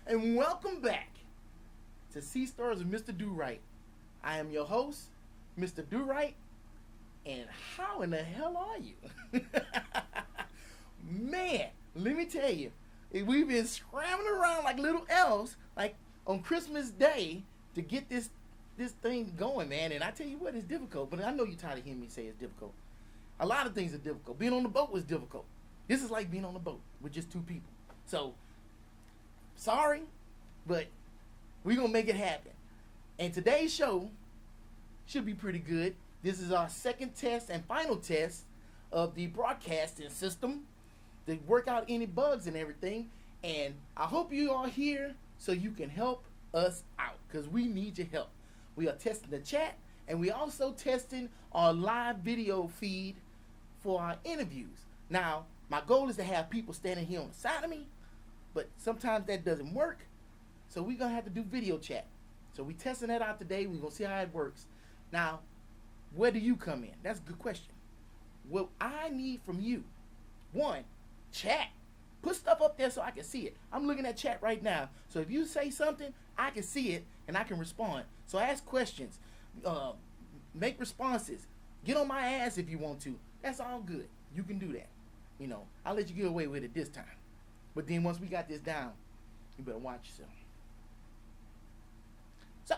and welcome back to Sea Stars with Mr. Durite. I am your host, Mr. Durite, and how in the hell are you? Man, let me tell you, we've been scrambling around like little elves, like on Christmas Day, to get this thing going, man. And I tell you what, it's difficult, but I know you're tired of hearing me say it's difficult. A lot of things are difficult. Being on the boat was difficult. This is like being on a boat with just two people. So, sorry, but we're going to make it happen. And today's show should be pretty good. This is our second test and final test of the broadcasting system to work out any bugs and everything. And I hope you are here so you can help us out, because we need your help. We are testing the chat, and we also testing our live video feed for our interviews. Now, my goal is to have people standing here on the side of me, but sometimes that doesn't work, so we're going to have to do video chat. So we're testing that out today. We're going to see how it works. Now, where do you come in? That's a good question. What I need from you, one, chat. Put stuff up there so I can see it. I'm looking at chat right now. So if you say something, I can see it and I can respond. So ask questions. Make responses. Get on my ass if you want to. That's all good. You can do that. You know, I'll let you get away with it this time. But then once we got this down, you better watch yourself. So,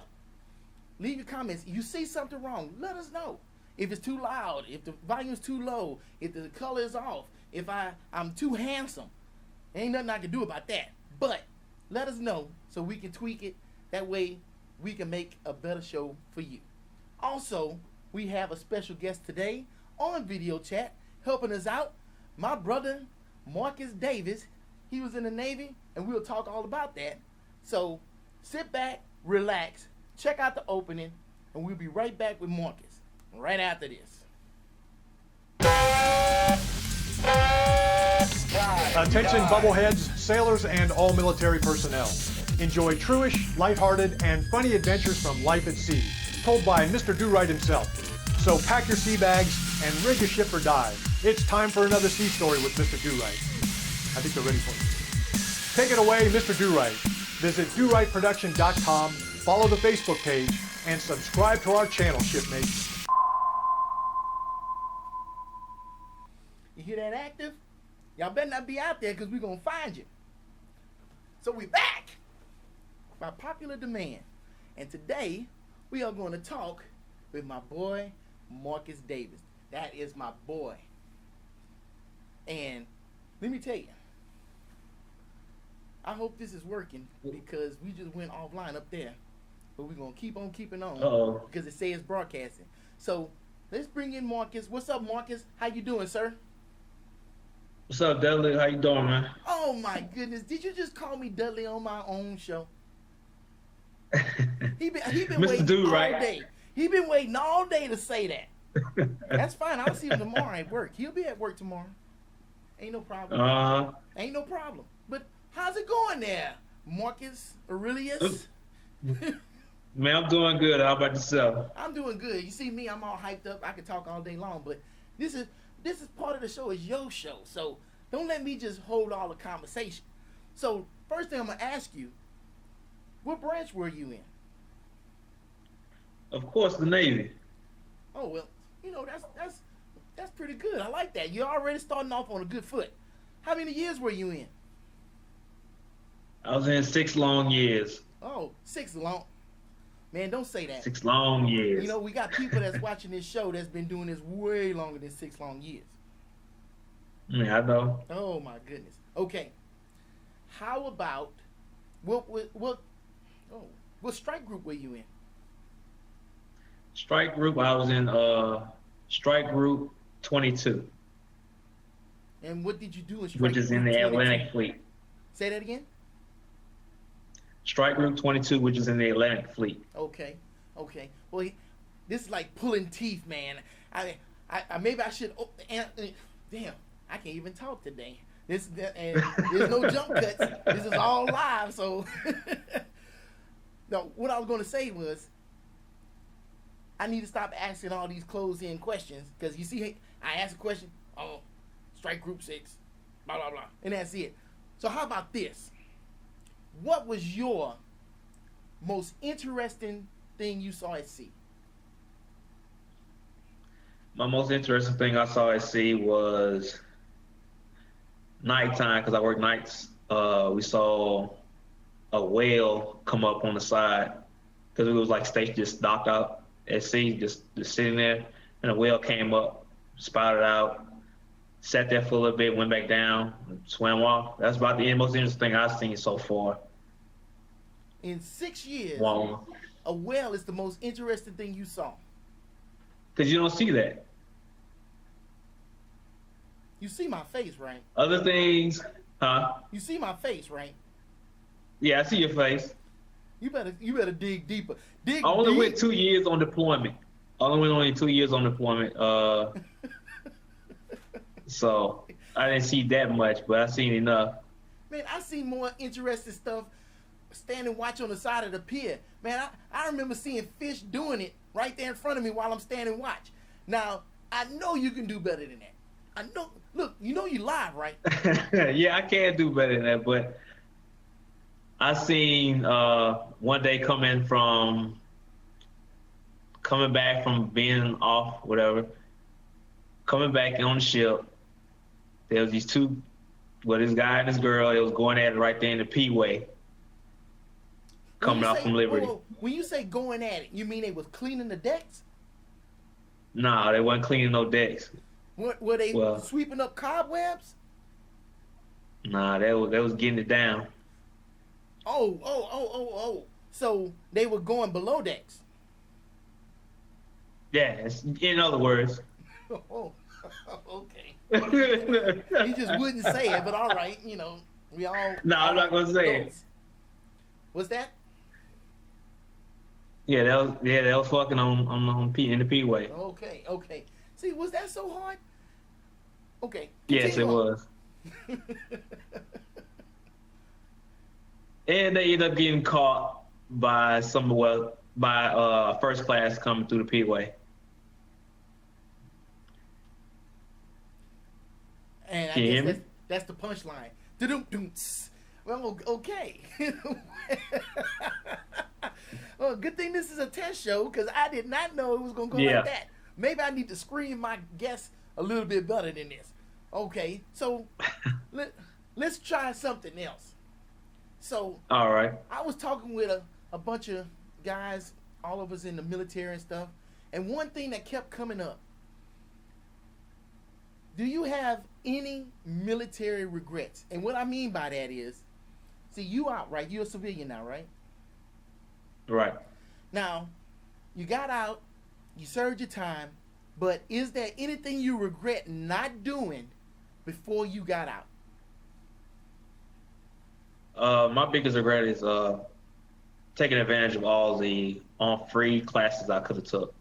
leave your comments. If you see something wrong, let us know. If it's too loud, if the volume is too low, if the color is off, if I'm too handsome, ain't nothing I can do about that. But let us know so we can tweak it. That way we can make a better show for you. Also, we have a special guest today on video chat helping us out. My brother, Marcus Davis. He was in the Navy, and we'll talk all about that. So sit back, relax, check out the opening, and we'll be right back with Marcus right after this. Attention bubbleheads, sailors, and all military personnel. Enjoy truish, lighthearted, and funny adventures from life at sea, told by Mr. Durite himself. So pack your sea bags and rig your ship for dive. It's time for another sea story with Mr. Durite. I think they're ready for you. Take it away, Mr. Durite. Visit DuriteProduction.com, follow the Facebook page, and subscribe to our channel, shipmates. You hear that active? Y'all better not be out there, because we're going to find you. So we're back by popular demand. And today, we are going to talk with my boy, Marcus Davis. That is my boy. And let me tell you, I hope this is working, because we just went offline up there. But we're going to keep on keeping on because it says broadcasting. So let's bring in Marcus. What's up, Marcus? How you doing, sir? What's up, Dudley? How you doing, man? Oh, my goodness. Did you just call me Dudley on my own show? He been waiting all day. He been waiting all day to say that. That's fine. I'll see him tomorrow at work. He'll be at work tomorrow. Ain't no problem. Ain't no problem. But how's it going there, Marcus Aurelius? Man, I'm doing good. How about yourself? I'm doing good. You see me, I'm all hyped up. I can talk all day long, but this is part of the show. Is your show. So don't let me just hold all the conversation. So first thing I'm gonna ask you, what branch were you in? Of course, the Navy. Oh, well, you know, that's pretty good. I like that. You're already starting off on a good foot. How many years were you in? I was in 6 long years. Oh, 6 long. Man, don't say that. 6 long years. You know, we got people that's watching this show that's been doing this way longer than 6 long years. Yeah, I know. Oh, my goodness. Okay. How about, what strike group were you in? Strike group, I was in strike group 22. And what did you do in strike which is group in the 22? Atlantic Fleet. Say that again? Strike group 22, which is in the Atlantic Fleet. Okay. Well, this is like pulling teeth, man. I maybe I should. Damn, I can't even talk today. And there's no jump cuts. This is all live. So, no. What I was going to say was, I need to stop asking all these closed-in questions, because you see, I ask a question. Oh, strike group 6, blah blah blah, and that's it. So how about this? what was your most interesting thing you saw at sea? My most interesting thing I saw at sea was nighttime because I work nights. We saw a whale come up on the side because it was like station just docked out at sea, just sitting there, and a whale came up, spotted out, sat there for a little bit, went back down, swam off. That's about the most interesting thing I've seen so far. In 6 years, Wow. a whale is the most interesting thing you saw. Because you don't see that. You see my face, right? Other things, huh? You see my face, right? Yeah, I see your face. You better dig deeper. Dig I only deep. went 2 years on deployment. I only went only 2 years on deployment. So I didn't see that much, but I seen enough. Man, I see more interesting stuff standing watch on the side of the pier. Man, I remember seeing fish doing it right there in front of me while I'm standing watch. Now, I know you can do better than that. I know. Look, you know you live, right? Yeah, I can do better than that, but I seen one day coming back from being off, whatever, coming back on the ship. There was these two, this guy and this girl. It was going at it right there in the P-way, coming out from Liberty. Whoa, when you say going at it, you mean they was cleaning the decks? Nah, they wasn't cleaning no decks. Were they sweeping up cobwebs? Nah, they was getting it down. Oh. So they were going below decks. Yeah, in other words. Oh, okay. He just wouldn't say it, but all right, we all. No, I'm not gonna say it. What's that? Yeah, that was fucking on in the P-way. Okay. See, was that so hard? Okay. Yes, it was. And they ended up getting caught by first class coming through the P-way. And I guess that's the punchline. Well, okay. Well, good thing this is a test show because I did not know it was going to go like that. Maybe I need to screen my guests a little bit better than this. Okay, so let's try something else. So, all right. I was talking with a bunch of guys, all of us in the military and stuff, and one thing that kept coming up. Do you have any military regrets? And what I mean by that is, see, you out, right? You're a civilian now, right? Right. Now, you got out, you served your time, but is there anything you regret not doing before you got out? My biggest regret is taking advantage of all the free classes I could have took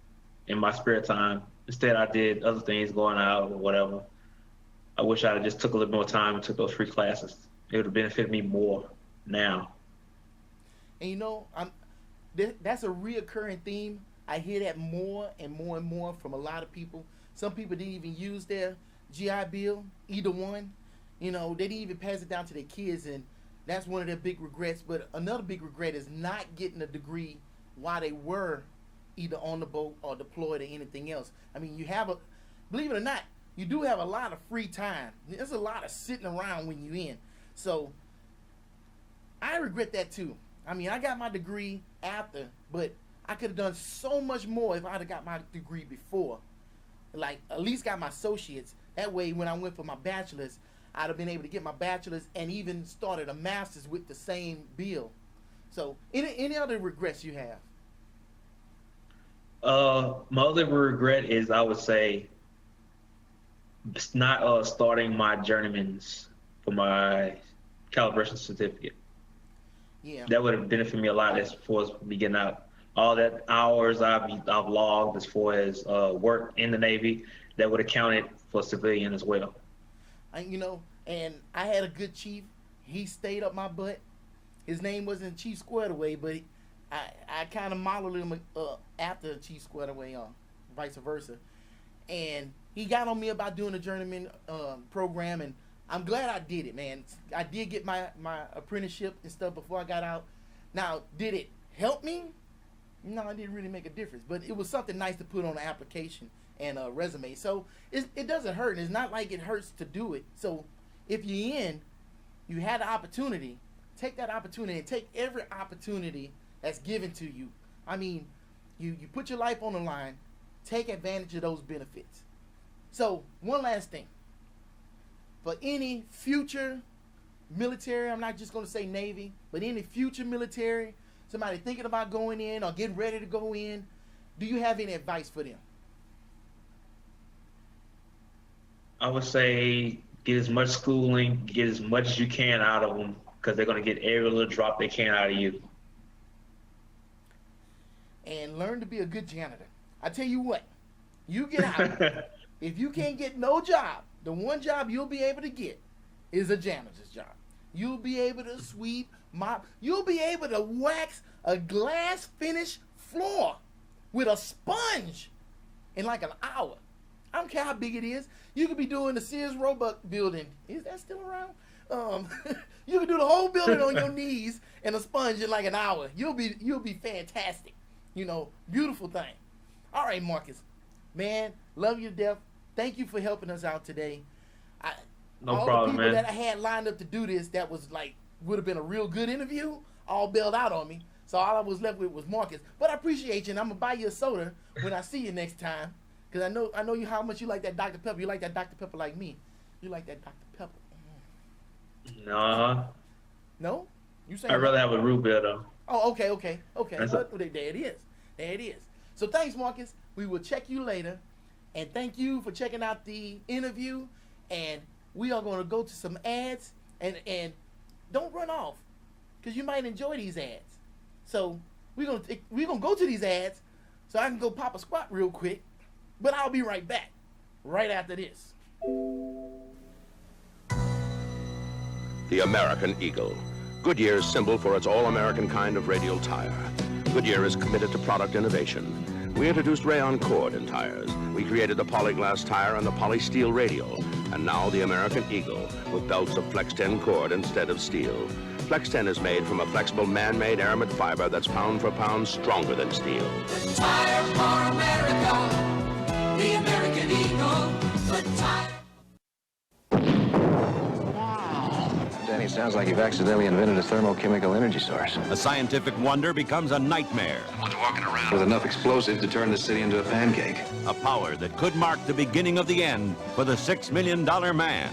in my spare time. Instead, I did other things, going out or whatever. I wish I just took a little more time and took those free classes. It would have benefited me more now. And that's a reoccurring theme. I hear that more and more and more from a lot of people. Some people didn't even use their GI Bill, either one. They didn't even pass it down to their kids, and that's one of their big regrets. But another big regret is not getting a degree while they were either on the boat or deployed or anything else. I mean, believe it or not, you do have a lot of free time. There's a lot of sitting around when you're in. So I regret that too. I mean, I got my degree after, but I could have done so much more if I'd have got my degree before. Like, at least got my associates. That way, when I went for my bachelor's, I'd have been able to get my bachelor's and even started a master's with the same bill. So, any other regrets you have? My other regret is, I would say, not starting my journeyman's for my calibration certificate. Yeah. That would have benefited me a lot as far as me getting out. All that hours I've logged as far as work in the Navy, that would have counted for civilian as well. And I had a good chief. He stayed up my butt. His name wasn't Chief Squared Away, but I kind of modeled him after Chief Squared Away, vice versa. And he got on me about doing a journeyman program, and I'm glad I did it, man. I did get my apprenticeship and stuff before I got out. Now, did it help me? No, it didn't really make a difference. But it was something nice to put on an application and a resume. So it doesn't hurt. It's not like it hurts to do it. So if you're in, you had the opportunity, take that opportunity and take every opportunity that's given to you. I mean, you put your life on the line, take advantage of those benefits. So one last thing. For any future military, I'm not just going to say Navy, but any future military, somebody thinking about going in or getting ready to go in, do you have any advice for them? I would say get as much schooling, get as much as you can out of them, because they're going to get every little drop they can out of you. And learn to be a good janitor. I tell you what, you get out. If you can't get no job, the one job you'll be able to get is a janitor's job. You'll be able to sweep, mop. You'll be able to wax a glass finished floor with a sponge in like an hour. I don't care how big it is. You could be doing the Sears Roebuck building. Is that still around? You can do the whole building on your knees and a sponge in like an hour. You'll be fantastic. You know, beautiful thing. All right, Marcus. Man, love you to death. Thank you for helping us out today. No all problem, the people man. that I had lined up to do this, that was like, would have been a real good interview, all bailed out on me. So all I was left with was Marcus. But I appreciate you, and I'm gonna buy you a soda when I see you next time, because I know you how much you like that Dr. Pepper. You like that Dr. Pepper like me. You like that Dr. Pepper. No. No? You say? I'd rather have a root beer though. Oh, okay. That's Well, there it is. There it is. So thanks, Marcus. We will check you later. And thank you for checking out the interview. And we are going to go to some ads. And don't run off, because you might enjoy these ads. So we're gonna go to these ads so I can go pop a squat real quick. But I'll be right back right after this. The American Eagle. Goodyear's symbol for its all-American kind of radial tire. Goodyear is committed to product innovation. We introduced rayon cord in tires. We created the polyglass tire and the polysteel radial. And now the American Eagle with belts of Flex 10 cord instead of steel. Flex 10 is made from a flexible man-made aramid fiber that's pound for pound stronger than steel. The tire for America, the American Eagle, the tire. Danny, sounds like you've accidentally invented a thermochemical energy source. A scientific wonder becomes a nightmare. Someone's walking around with enough explosive to turn the city into a pancake. A power that could mark the beginning of the end for the $6 million man.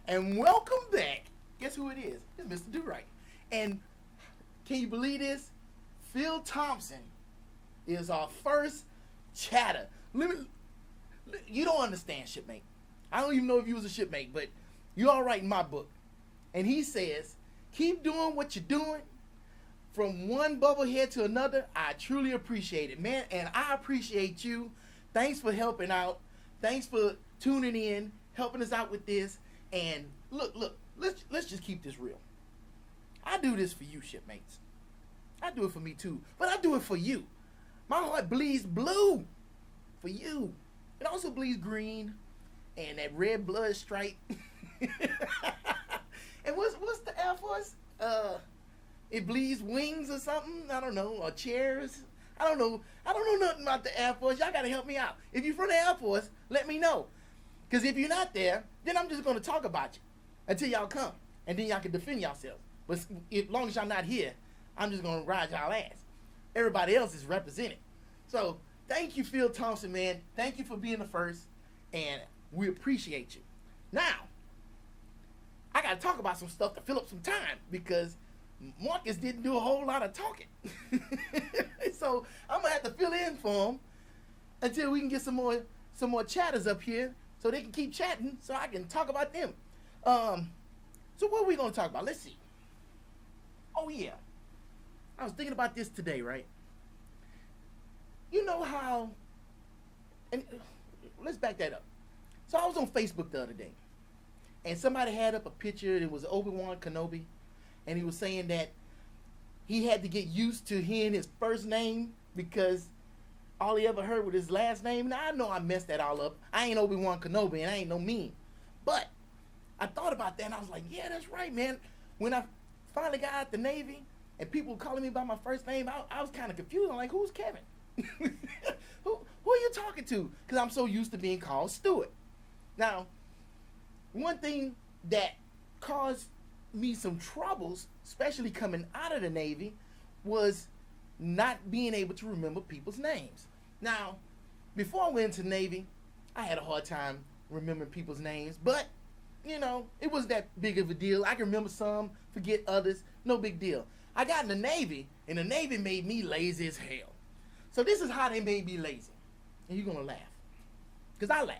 And welcome back. Guess who it is? It's Mr. Durite. And can you believe this? Phil Thompson is our first chatter. You don't understand, shipmate. I don't even know if you was a shipmate, but you're all right in my book. And he says, keep doing what you're doing. From one bubblehead to another, I truly appreciate it, man. And I appreciate you. Thanks for helping out. Thanks for tuning in, helping us out with this. And look, let's just keep this real. I do this for you, shipmates. I do it for me too, but I do it for you. My heart bleeds blue for you. It also bleeds green and that red blood stripe. And what's the Air Force? It bleeds wings or something. I don't know, or chairs. I don't know nothing about the Air Force. Y'all gotta help me out. If you're from the Air Force, let me know. Because if you're not there, then I'm just gonna talk about you until y'all come, and then y'all can defend yourselves. But as long as y'all not here, I'm just gonna ride y'all ass. Everybody else is represented. So thank you, Phil Thompson, man. Thank you for being the first, and we appreciate you. Now, I gotta talk about some stuff to fill up some time, because Marcus didn't do a whole lot of talking. So I'm gonna have to fill in for him until we can get some more chatters up here so they can keep chatting so I can talk about them. So what are we gonna talk about? Let's see. Oh yeah. I was thinking about this today, right? You know how, and let's back that up. So I was on Facebook the other day, and somebody had up a picture. It was Obi-Wan Kenobi, and he was saying that he had to get used to hearing his first name because all he ever heard was his last name. Now I know I messed that all up. I ain't Obi-Wan Kenobi and I ain't no mean. But I thought about that and I was like, yeah, that's right, man. When I finally got out the Navy and people were calling me by my first name, I was kind of confused. I'm like, who's Kevin? who are you talking to? Because I'm so used to being called Stuart. Now, one thing that caused me some troubles, especially coming out of the Navy, was not being able to remember people's names. Now, before I went into the Navy, I had a hard time remembering people's names, but, you know, it wasn't that big of a deal. I can remember some, forget others, no big deal. I got in the Navy, and the Navy made me lazy as hell. So this is how they made me lazy. And you're going to laugh, because I laugh.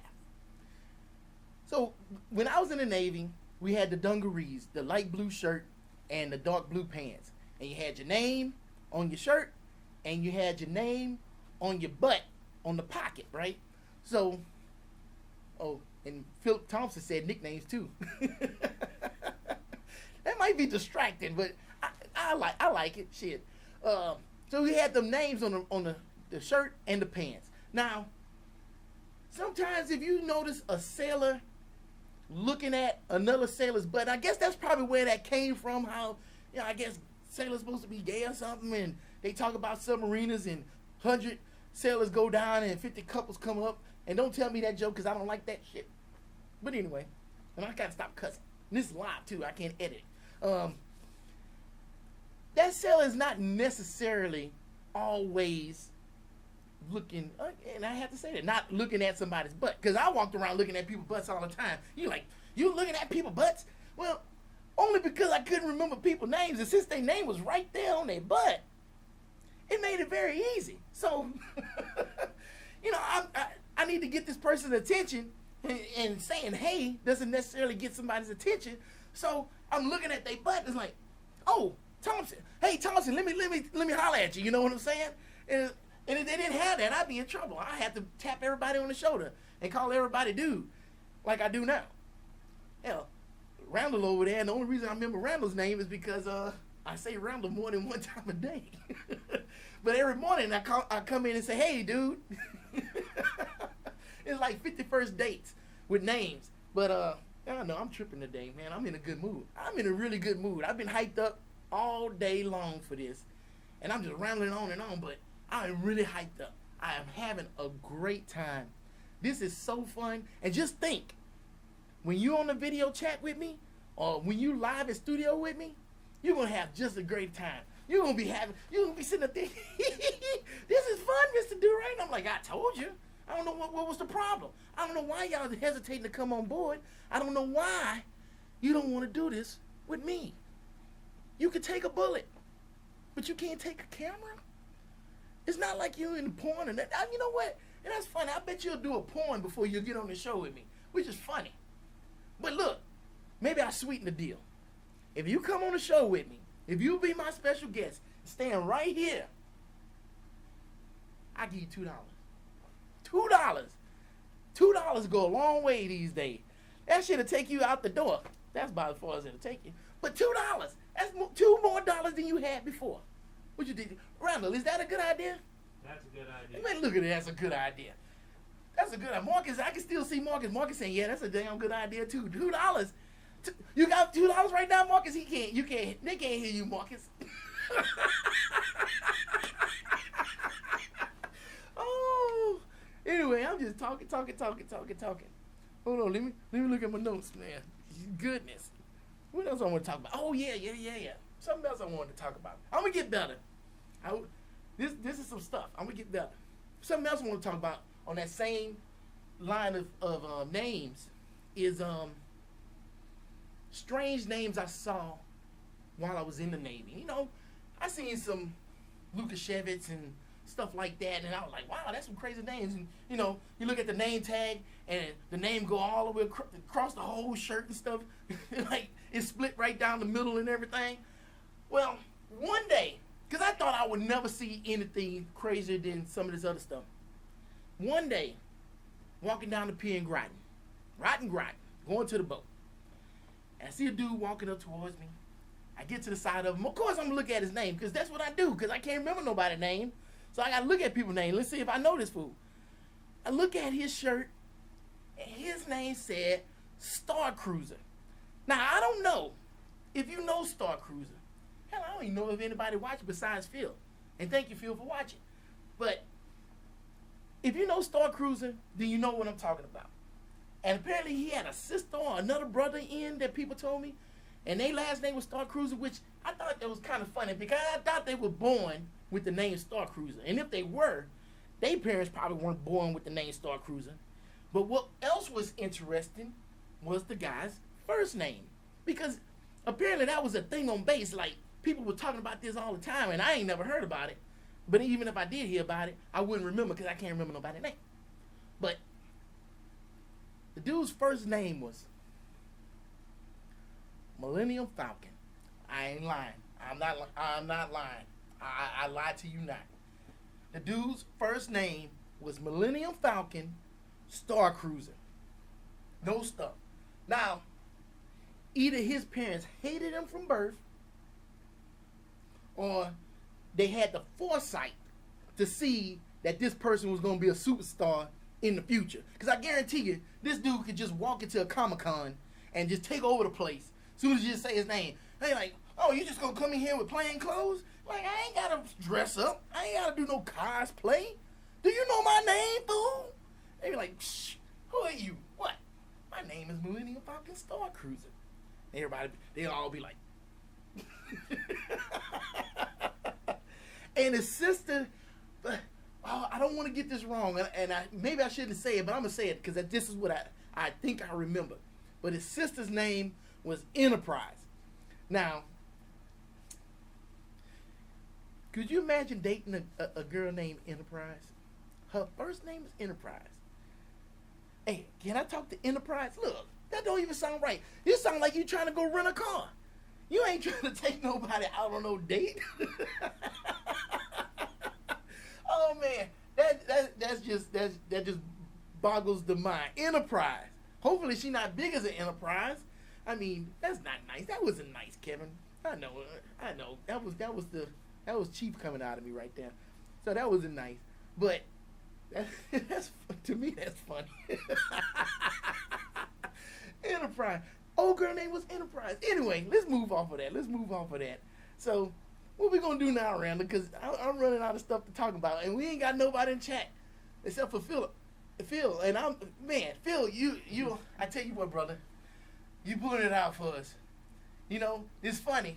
So when I was in the Navy, we had the dungarees, the light blue shirt and the dark blue pants. And you had your name on your shirt, and you had your name on your butt, on the pocket, right? So, oh, and Philip Thompson said nicknames too. That might be distracting, but I like it. Shit. So we had them names on the shirt and the pants. Now, sometimes if you notice a sailor looking at another sailor's butt, I guess that's probably where that came from. How, you know, I guess sailors supposed to be gay or something, and they talk about submariners and 100 sailors go down and 50 couples come up. And don't tell me that joke because I don't like that shit. But anyway, and I gotta stop cussing. And this is live too. I can't edit it. That sailor is not necessarily always looking, and I have to say that, not looking at somebody's butt. Because I walked around looking at people's butts all the time. You like, you looking at people's butts? Well, only because I couldn't remember people's names. And since their name was right there on their butt, it made it very easy. So, you know, I need to get this person's attention, and saying hey doesn't necessarily get somebody's attention. So I'm looking at their butt and it's like, oh, Thompson. Hey, Thompson, let me holler at you. You know what I'm saying? And if they didn't have that, I'd be in trouble. I had to tap everybody on the shoulder and call everybody dude, like I do now. Hell, Randall over there, and the only reason I remember Randall's name is because I say Randall more than one time a day. But every morning I come in and say, hey, dude. It's like 51st dates with names. But I don't know, I'm tripping today, man. I'm in a good mood. I'm in a really good mood. I've been hyped up all day long for this. And I'm just rambling on and on, but I'm really hyped up. I am having a great time. This is so fun. And just think, when you're on the video chat with me, or when you live in studio with me, you're going to have just a great time. You're going to be sitting up there, this is fun, Mr. Durite. I'm like, I told you. I don't know what was the problem. I don't know why y'all hesitating to come on board. I don't know why you don't want to do this with me. You could take a bullet, but you can't take a camera. It's not like you're in porn and that. You know what? And that's funny. I bet you'll do a porn before you get on the show with me, which is funny. But look, maybe I sweeten the deal. If you come on the show with me, if you be my special guest, stand right here, I give you $2. $2. $2 go a long way these days. That shit'll take you out the door. That's about as far as it'll take you. But $2, that's $2 more than you had before. What you did, Randall? Is that a good idea? That's a good idea. Man, look at it. That's a good idea. That's a good idea. Marcus, I can still see Marcus. Marcus saying, "Yeah, that's a damn good idea too." $2. You got $2 right now, Marcus. He can't. You can't. They can't hear you, Marcus. Oh. Anyway, I'm just talking. Hold on, let me look at my notes, man. Goodness. What else I want to talk about? Oh yeah. Something else I wanted to talk about. I'm gonna get better. This is some stuff. I'm gonna get better. Something else I want to talk about on that same line of names is strange names I saw while I was in the Navy. You know, I seen some Lukashevitz and stuff like that, and I was like, wow, that's some crazy names. And you know, you look at the name tag, and the name go all the way across the whole shirt and stuff. Like it's split right down the middle and everything. Well, one day, because I thought I would never see anything crazier than some of this other stuff. One day, walking down the pier in Groton, going to the boat. And I see a dude walking up towards me. I get to the side of him. Of course, I'm going to look at his name, because that's what I do, because I can't remember nobody's name. So I gotta look at people's names. Let's see if I know this fool. I look at his shirt, and his name said Star Cruiser. Now, I don't know if you know Star Cruiser. Hell, I don't even know if anybody watched besides Phil. And thank you, Phil, for watching. But if you know Star Cruiser, then you know what I'm talking about. And apparently he had a sister or another brother in that people told me. And their last name was Star Cruiser, which I thought that was kind of funny because I thought they were born with the name Star Cruiser. And if they were, their parents probably weren't born with the name Star Cruiser. But what else was interesting was the guy's first name. Because apparently that was a thing on base. Like, people were talking about this all the time, and I ain't never heard about it. But even if I did hear about it, I wouldn't remember because I can't remember nobody's name. But the dude's first name was Millennium Falcon. I ain't lying. I'm not lying. I lied to you not. The dude's first name was Millennium Falcon Star Cruiser. No stuff. Now, either his parents hated him from birth, or they had the foresight to see that this person was going to be a superstar in the future. Because I guarantee you, this dude could just walk into a Comic-Con and just take over the place. As soon as you just say his name, they like, oh, you just going to come in here with plain clothes? Like, I ain't got to dress up. I ain't got to do no cosplay. Do you know my name, fool? They be like, shh, who are you? What? My name is Millennium Falcon Star Cruiser. Everybody, they'll all be like, and his sister, I don't want to get this wrong, and maybe I shouldn't say it, but I'm going to say it because this is what I think I remember. But his sister's name was Enterprise. Now, could you imagine dating a girl named Enterprise? Her first name is Enterprise. Hey, can I talk to Enterprise? Look, that don't even sound right. You sound like you trying to go rent a car. You ain't trying to take nobody out on no date. Oh man, that just boggles the mind. Enterprise. Hopefully she not big as an Enterprise. I mean, that's not nice. That wasn't nice, Kevin. I know. That was cheap coming out of me right there. So that wasn't nice. But that's to me that's funny. Enterprise. Old girl name was Enterprise. Anyway, let's move off of that. So, what we gonna do now, Randall? Because I'm running out of stuff to talk about, and we ain't got nobody in chat except for Phil. Phil, and Phil, you. I tell you what, brother, you pulling it out for us. You know, it's funny.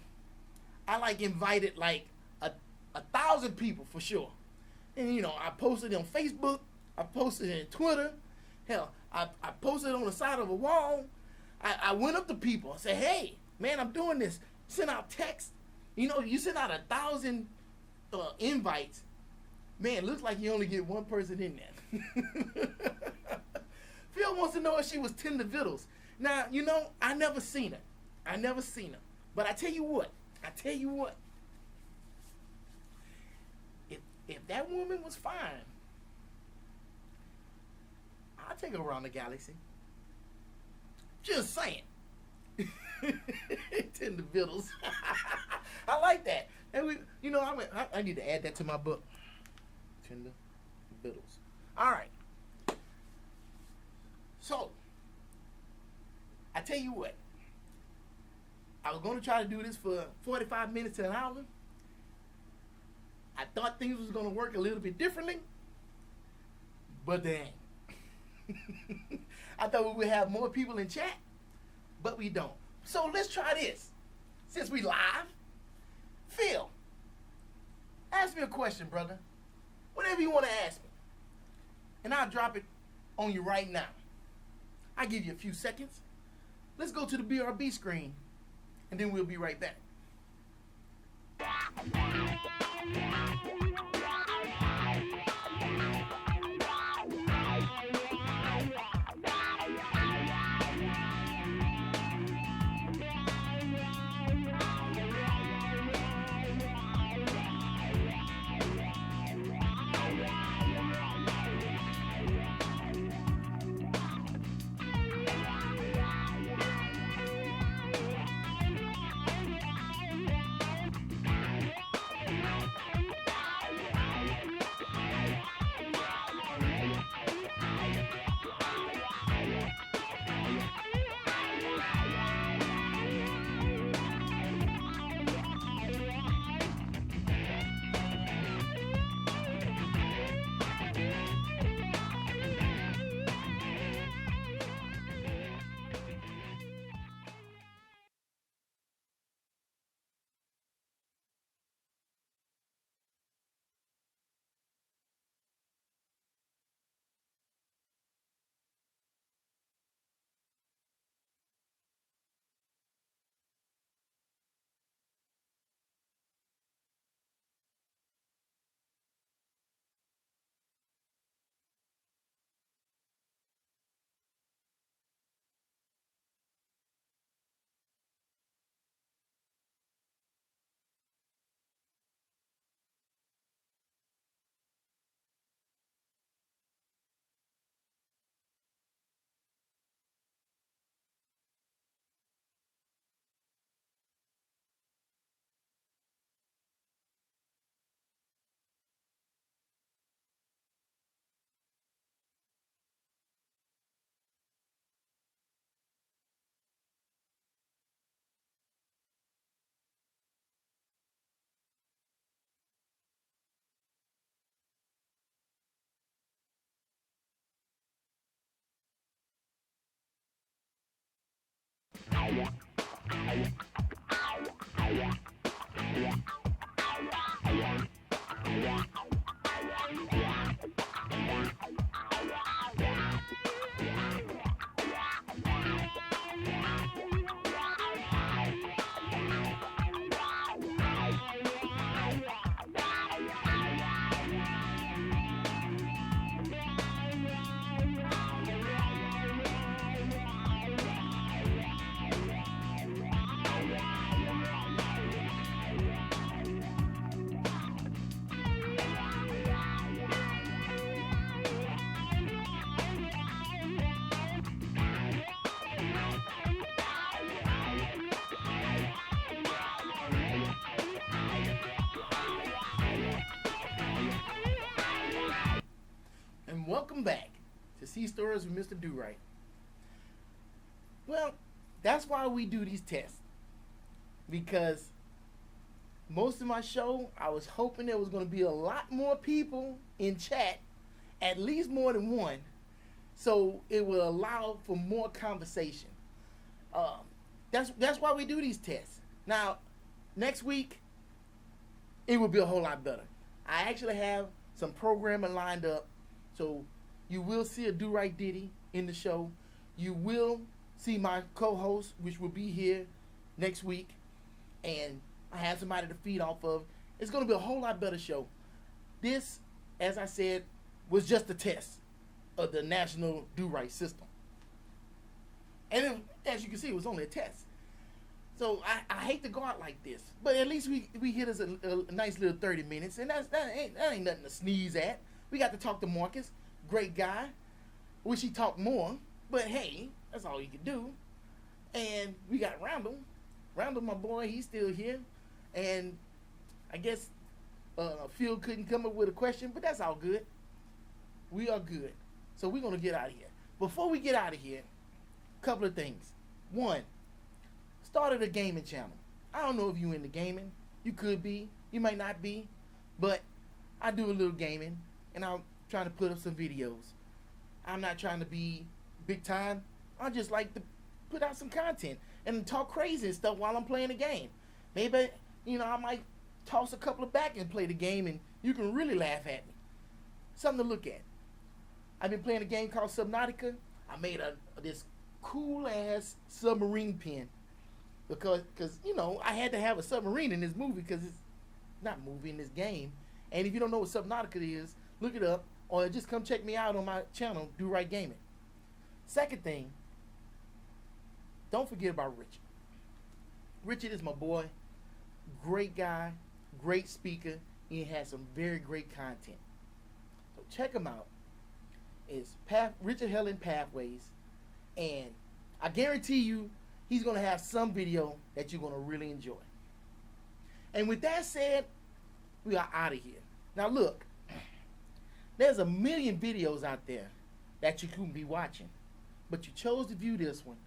I invited 1,000 people for sure, and you know, I posted it on Facebook, I posted it on Twitter, hell, I posted it on the side of a wall. I went up to people and said, hey, man, I'm doing this. Send out text. You know, you send out 1,000 invites. Man, looks like you only get one person in there. Phil wants to know if she was Tender Vittles. Now, you know, I never seen her. But I tell you what. If that woman was fine, I'll take her around the galaxy. Just saying. Tender Vittles. I like that. And I need to add that to my book. Tender Vittles. All right. So, I tell you what. I was going to try to do this for 45 minutes to an hour. I thought things was going to work a little bit differently. But they ain't. I thought we would have more people in chat, but we don't. So let's try this. Since we live, Phil, ask me a question, brother. Whatever you want to ask me. And I'll drop it on you right now. I'll give you a few seconds. Let's go to the BRB screen, and then we'll be right back. Welcome back to Sea Stories with Mr. Durite. Well, that's why we do these tests. Because most of my show, I was hoping there was going to be a lot more people in chat, at least more than one, so it will allow for more conversation. That's why we do these tests. Now, next week, it will be a whole lot better. I actually have some programming lined up, so you will see a Do-Right Diddy in the show. You will see my co-host, which will be here next week, and I have somebody to feed off of. It's going to be a whole lot better show. This, as I said, was just a test of the national Do-Right system. And it, as you can see, it was only a test. So I hate to go out like this, but at least we hit us a nice little 30 minutes, and that ain't nothing to sneeze at. We got to talk to Marcus, great guy. Wish he talked more, but hey, that's all you can do. And we got Randall. Randall, my boy, he's still here. And I guess Phil couldn't come up with a question, but that's all good. We are good. So we're going to get out of here. Before we get out of here, a couple of things. One, started a gaming channel. I don't know if you into gaming. You could be. You might not be. But I do a little gaming, and I'm trying to put up some videos. I'm not trying to be big time. I just like to put out some content and talk crazy and stuff while I'm playing the game. Maybe, I might toss a couple of back and play the game, and you can really laugh at me. Something to look at. I've been playing a game called Subnautica. I made this cool-ass submarine pen. Because I had to have a submarine in this movie because it's not movie in this game. And if you don't know what Subnautica is, look it up or just come check me out on my channel, Do Right Gaming. Second thing, don't forget about Richard. Richard is my boy, great guy, great speaker. He has some very great content. So check him out. It's Richard Helen Pathways, and I guarantee you, he's going to have some video that you're going to really enjoy. And with that said, we are out of here. Now look, there's a million videos out there that you can be watching, but you chose to view this one.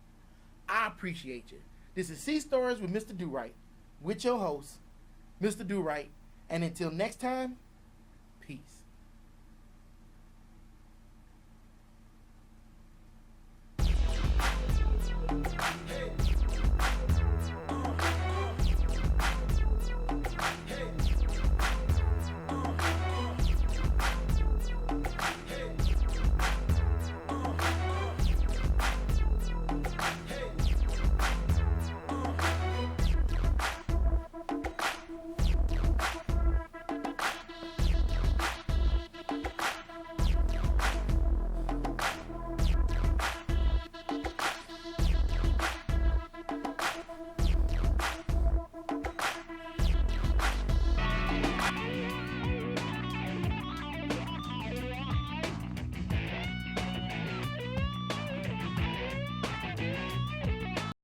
I appreciate you. This is Sea Stories with Mr. Do-Right, with your host, Mr. Do-Right. And until next time, peace.